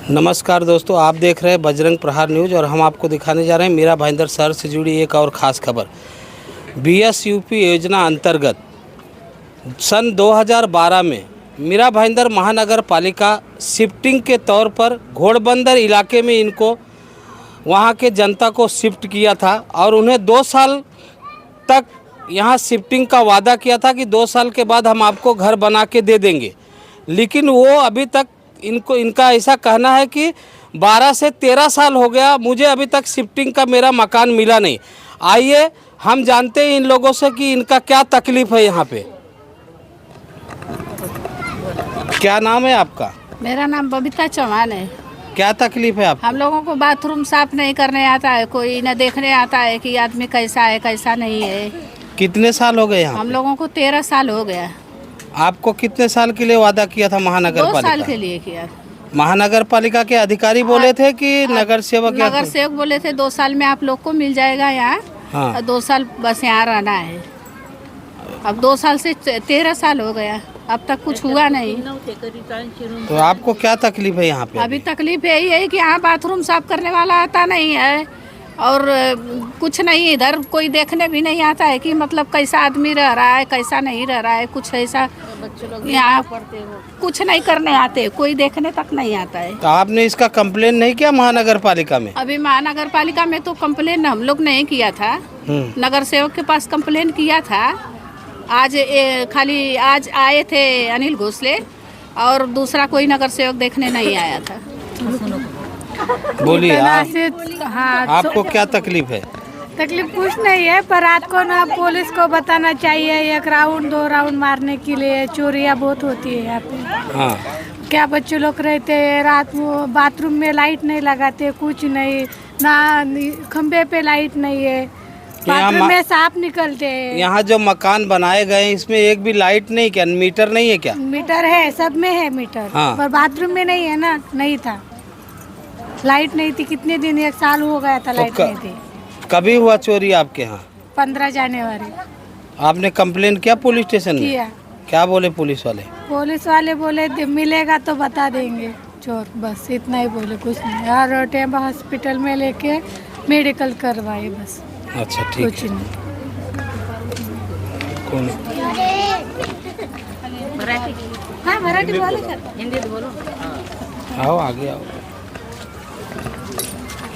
नमस्कार दोस्तों, आप देख रहे हैं बजरंग प्रहार न्यूज़ और हम आपको दिखाने जा रहे हैं मीरा भाईंदर शहर से जुड़ी एक और ख़ास खबर। बीएसयूपी योजना अंतर्गत सन 2012 में मीरा भाईंदर महानगर पालिका शिफ्टिंग के तौर पर घोड़बंदर इलाके में इनको वहां के जनता को शिफ्ट किया था और उन्हें 2 साल तक यहां शिफ्टिंग का वादा किया था कि 2 साल के बाद हम आपको घर बना के दे देंगे। लेकिन वो अभी तक इनका ऐसा कहना है कि 12 से 13 साल हो गया, मुझे अभी तक शिफ्टिंग का मेरा मकान मिला नहीं। आइए हम जानते हैं इन लोगों से कि इनका क्या तकलीफ़ है यहाँ पे। क्या नाम है आपका? मेरा नाम बबीता चौहान है। क्या तकलीफ़ है आपको? हम लोगों को बाथरूम साफ नहीं करने आता है, कोई न देखने आता है कि आदमी कैसा है कैसा नहीं है। कितने साल हो गए यहाँ? हम लोगों को 13 साल हो गया। आपको कितने साल के लिए वादा किया था महानगर 2 पालिका? साल के लिए किया। महानगर पालिका के अधिकारी बोले थे कि नगर सेवक? नगर सेवक बोले थे 2 साल में आप लोग को मिल जाएगा यहाँ। हाँ। 2 साल बस यहाँ रहना है। अब 2 साल से 13 साल हो गया, अब तक कुछ हुआ नहीं। तो आपको क्या तकलीफ है यहाँ पे? अभी तकलीफ यही है कि यहाँ बाथरूम साफ करने वाला आता नहीं है और कुछ नहीं, इधर कोई देखने भी नहीं आता है कि मतलब कैसा आदमी रह रहा है कैसा नहीं रह रहा है। कुछ ऐसा यहाँ कुछ नहीं करने आते, कोई देखने तक नहीं आता है। तो आपने इसका कंप्लेन नहीं किया महानगर पालिका में? अभी महानगर पालिका में तो कंप्लेन हम लोग नहीं किया था, नगर सेवक के पास कंप्लेन किया था। खाली आज आए थे अनिल घोसले और दूसरा कोई नगर सेवक देखने नहीं आया था। बोलिए हाँ, आपको क्या तकलीफ है? तकलीफ कुछ नहीं है, पर रात को ना पुलिस को बताना चाहिए। 1 राउंड 2 राउंड मारने के लिए चोरियां बहुत होती है यहाँ पे। हाँ। क्या बच्चे लोग रहते हैं रात वो बाथरूम में लाइट नहीं लगाते, कुछ नहीं ना, खंबे पे लाइट नहीं है, बाथरूम में सांप निकलते हैं। यहाँ जो मकान बनाए गए हैं इसमें एक भी लाइट नहीं, क्या मीटर नहीं है क्या? मीटर है, सब में है मीटर। हाँ। पर बाथरूम में नहीं है ना, नहीं था, लाइट नहीं थी। कितने दिन, 1 साल हो गया था लाइट नहीं थी। कभी हुआ चोरी आपके यहाँ? 15 जनवरी। आपने कंप्लेन किया पुलिस स्टेशन में? किया। क्या बोले पुलिस वाले? पुलिस वाले बोले मिलेगा तो बता देंगे चोर, बस इतना ही बोले, कुछ नहीं। और टेम्बा हॉस्पिटल में लेके मेडिकल करवाए बस। अच्छा ठीक कुछ है। नहीं। कौन? हाँ मराठी बोलो सर, हिंदी बोलो। आओ आगे आओ।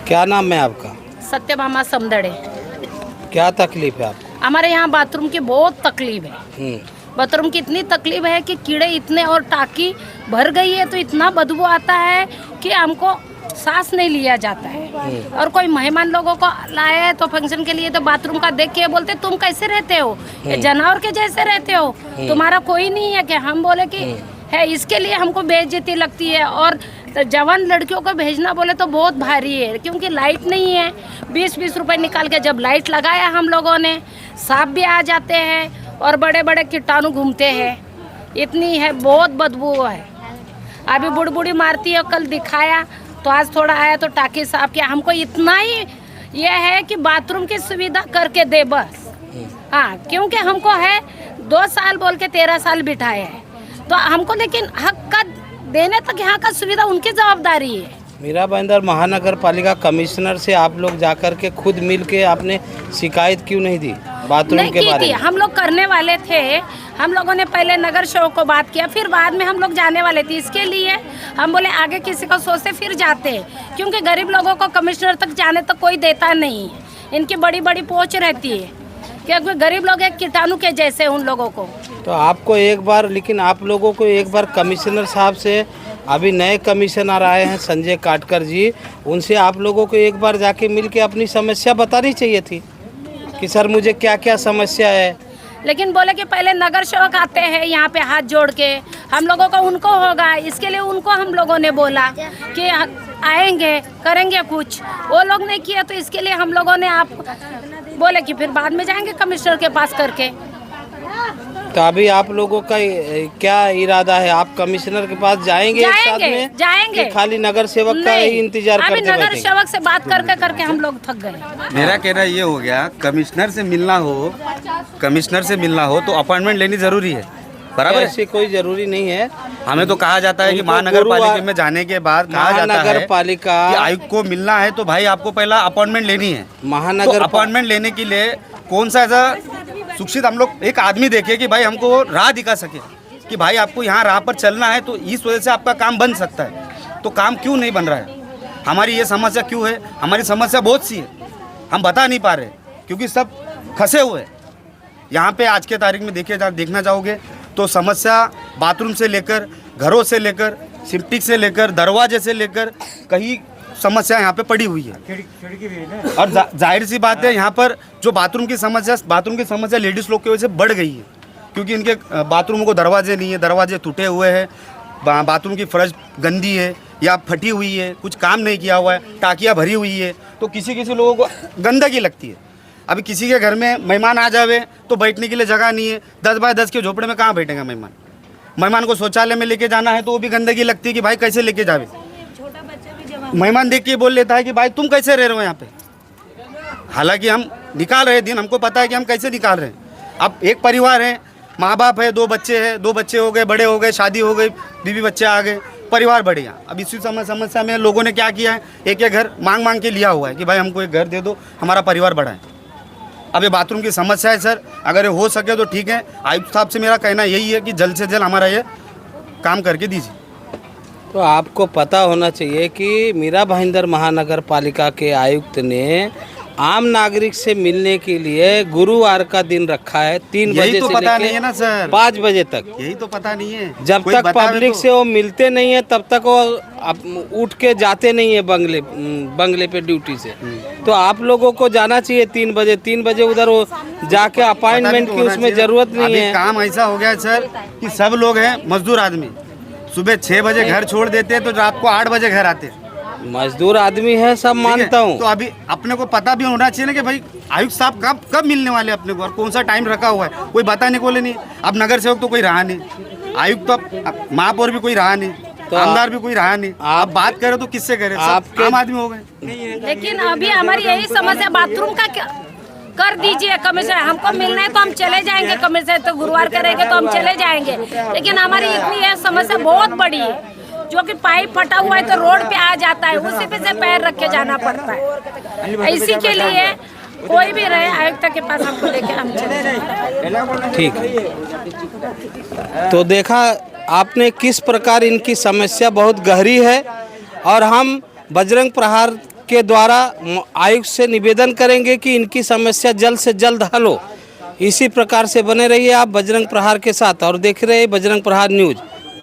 क्या नाम है आपका? सत्यभामा समदड़े। क्या तकलीफ है आपको? हमारे यहाँ बाथरूम की बहुत तकलीफ है। बाथरूम की इतनी तकलीफ है कि कीड़े इतने और टाकी भर गई है तो इतना बदबू आता है कि हमको सांस नहीं लिया जाता है। और कोई मेहमान लोगों को लाए हैं तो फंक्शन के लिए तो बाथरूम का देख के बोलते तुम कैसे रहते हो, ये जानवर के जैसे रहते हो, तुम्हारा कोई नहीं है क्या? हम बोले कि है, इसके लिए हमको बेइज्जती लगती है। और जवान लड़कियों को भेजना बोले तो बहुत भारी है क्योंकि लाइट नहीं है। 20-20 रुपए निकाल के जब लाइट लगाया हम लोगों ने, सांप भी आ जाते हैं और बड़े बड़े कीटाणु घूमते हैं। इतनी है, बहुत बदबू है। अभी बुड़बुड़ी मारती है, कल दिखाया तो आज थोड़ा आया तो टाकी साफ किया। हमको इतना ही यह है कि बाथरूम की सुविधा करके दे बस। हाँ, क्योंकि हमको है 2 साल बोल के 13 साल बिठाए हैं तो हमको, लेकिन हक का देने तक यहाँ का सुविधा उनकी जवाबदारी है। मीरा भाईंदर महानगर पालिका कमिश्नर से आप लोग जाकर के खुद मिल के आपने शिकायत क्यों नहीं दी बाथरूम के बारे में? हम लोग करने वाले थे। हम लोगों ने पहले नगर सेवक को बात किया, फिर बाद में हम लोग जाने वाले थे। इसके लिए हम बोले आगे किसी को सोचते फिर जाते, क्योंकि गरीब लोगों को कमिश्नर तक जाने तक कोई देता नहीं है। इनकी बड़ी बड़ी पहुँच रहती है क्योंकि गरीब लोग एक कीटाणु के जैसे उन लोगों को। तो आपको एक बार, लेकिन आप लोगों को एक बार कमिश्नर साहब से, अभी नए कमिश्नर आए हैं संजय काटकर जी, उनसे आप लोगों को एक बार जाके मिल के अपनी समस्या बतानी चाहिए थी कि सर मुझे क्या क्या समस्या है। लेकिन बोले कि पहले नगर सेवक आते हैं यहाँ पे हाथ जोड़ के, हम लोगों को उनको होगा, इसके लिए उनको हम लोगों ने बोला कि आएंगे करेंगे कुछ। वो लोग नहीं किया तो इसके लिए हम लोगों ने आप बोले कि फिर बाद में जाएंगे कमिश्नर के पास करके। तो अभी आप लोगों का क्या इरादा है? आप कमिश्नर के पास जाएंगे एक साथ में? जाएंगे। खाली नगर सेवक का ही इंतजार करते बैठेंगे? नगर बैठेंगे? सेवक से बात करके हम लोग थक गए। मेरा कहना ये हो गया, कमिश्नर से मिलना हो तो अपॉइंटमेंट लेनी जरूरी है। बराबर है? ऐसी कोई जरूरी नहीं है। हमें तो कहा जाता है कि उनको महानगर पालिका गुरुवार- में जाने के बाद कहा जाता है महानगर पालिका कि आयुक्त को मिलना है तो भाई आपको पहला अपॉइंटमेंट लेनी है। तो महानगर अपॉइंटमेंट लेने के लिए कौन सा ऐसा शिक्षित हम लोग एक आदमी देखे कि भाई हमको वो राह दिखा सके कि भाई आपको यहाँ राह पर चलना है तो इस वजह से आपका काम बन सकता है। तो काम क्यों नहीं बन रहा है? हमारी ये समस्या क्यों है? हमारी समस्या बहुत सी है, हम बता नहीं पा रहे क्योंकि सब फंसे हुए हैं। यहाँ पे आज के तारीख में देखना चाहोगे तो समस्या बाथरूम से लेकर, घरों से लेकर, सिप्टिक से लेकर, दरवाजे से लेकर कई समस्या यहाँ पे पड़ी हुई है। और जाहिर सी बात है यहाँ पर जो बाथरूम की समस्या लेडीज़ लोग की वजह से बढ़ गई है क्योंकि इनके बाथरूमों को दरवाजे नहीं है, दरवाजे टूटे हुए हैं, बाथरूम की फर्श गंदी है या फटी हुई है, कुछ काम नहीं किया हुआ है, टाकियाँ भरी हुई है, तो किसी लोगों को गंदगी लगती है। अभी किसी के घर में मेहमान आ जावे तो बैठने के लिए जगह नहीं है, 10 बाय 10 के झोपड़े में कहाँ बैठेगा मेहमान को शौचालय में लेके जाना है तो वो भी गंदगी लगती है कि भाई कैसे लेके जावे। मेहमान देख के बोल लेता है कि भाई तुम कैसे रह रहे हो यहाँ पे, हालांकि हम निकाल रहे दिन, हमको पता है कि हम कैसे निकाल रहे हैं। अब एक परिवार है, माँ बाप है, 2 बच्चे हैं, 2 बच्चे हो गए, बड़े हो गए, शादी हो गई, बीवी बच्चे आ गए, परिवार बढ़ गया। अब इसी समस्या में लोगों ने क्या किया है, एक घर मांग के लिया हुआ है कि भाई हमको एक घर दे दो, हमारा परिवार बढ़ा है। अब ये बाथरूम की समस्या है सर, अगर ये हो सके तो ठीक है। आयुक्त साहब से मेरा कहना यही है कि जल्द से जल्द हमारा ये काम करके दीजिए। तो आपको पता होना चाहिए कि मीरा भाईंदर महानगर पालिका के आयुक्त ने आम नागरिक से मिलने के लिए गुरुवार का दिन रखा है 3 यही बजे तो से पता लेके नहीं है ना सर, 5 बजे तक। यही तो पता नहीं है। जब कोई तक बतावे पब्लिक तो। से वो मिलते नहीं है तब तक वो उठ के जाते नहीं है बंगले पे ड्यूटी से। तो आप लोगों को जाना चाहिए 3 बजे उधर वो जाके अपॉइंटमेंट की उसमें जरूरत नहीं अभी है। काम ऐसा हो गया है सर कि सब लोग हैं मजदूर आदमी, सुबह 6 बजे घर छोड़ देते हैं तो रात को 8 बजे घर आते हैं। मजदूर आदमी है, सब मानता हूँ। तो अभी अपने को पता भी होना चाहिए ना कि भाई आयुक्त साहब कब मिलने वाले अपने को और कौन सा टाइम रखा हुआ है, कोई बताने को नहीं। अब नगर सेवक तो कोई रहा नहीं, आयुक्त तो महापौर भी कोई रहा नहीं, तो आमदार भी कोई रहा नहीं। आप बात करें तो किससे करें, सब आम आदमी हो गए। लेकिन अभी हमारी यही समस्या बाथरूम का कर दीजिए कमिश्नर, हमको मिलना है तो हम चले जाएंगे, कमिश्नर तो गुरुवार करेंगे तो हम चले जाएंगे। लेकिन हमारी इतनी यह समस्या बहुत बड़ी है, जो कि पाइप फटा हुआ है तो रोड पे आ जाता है, उसी पे से पैर रख के जाना पड़ता है। इसी के लिए कोई भी रहे आयुक्त के पास हमको लेके हम चले जाएंगे। ठीक है, तो देखा आपने किस प्रकार इनकी समस्या बहुत गहरी है और हम बजरंग प्रहार के द्वारा आयुक्त से निवेदन करेंगे कि इनकी समस्या जल्द से जल्द हल हो। इसी प्रकार से बने रहिए आप बजरंग प्रहार के साथ और देख रहे हैं बजरंग प्रहार न्यूज़।